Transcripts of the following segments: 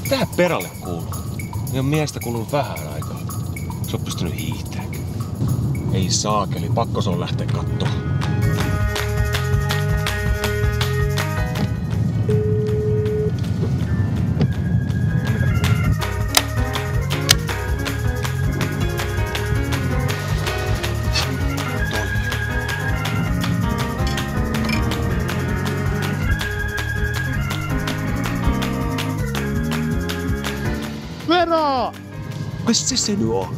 Tää perälle kuuluu. Meidän miestä kulunut vähän aikaa. Se on pystynyt hiihtämään. Ei saakeli, pakko se on lähteä kattoo. Vero! Mistä se nyt on?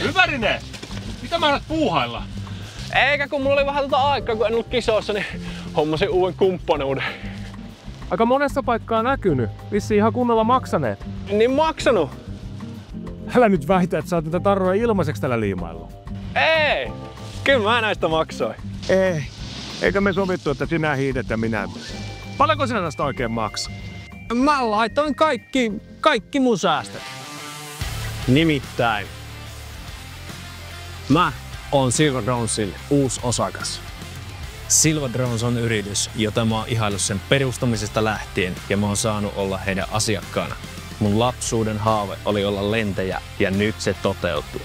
Hyvärinen! Mitä mä alat puuhailla? Eikä kun mulla oli vähän aikaa, kun en ollut kisossa, niin hommasin uuden kumppanuuden. Aika monessa paikkaa näkynyt. Vissiin ihan kunnolla maksaneet. Niin maksanut? Älä nyt väitä, että sä oot niitä tarroja ilmaiseksi tällä liimailla. Ei! Kyllä mä näistä maksoin. Ei. Eikä me sovittu, että sinä hiidet ja minä. Paljonko sinä tästä oikein maksaa? Mä laitoin kaikki mun säästöt. Nimittäin. Mä oon Silva Dronesin uusi osakas. Silva Drones on yritys, jota mä oon ihaillut sen perustamisesta lähtien ja mä oon saanut olla heidän asiakkaana. Mun lapsuuden haave oli olla lentäjä ja nyt se toteutuu.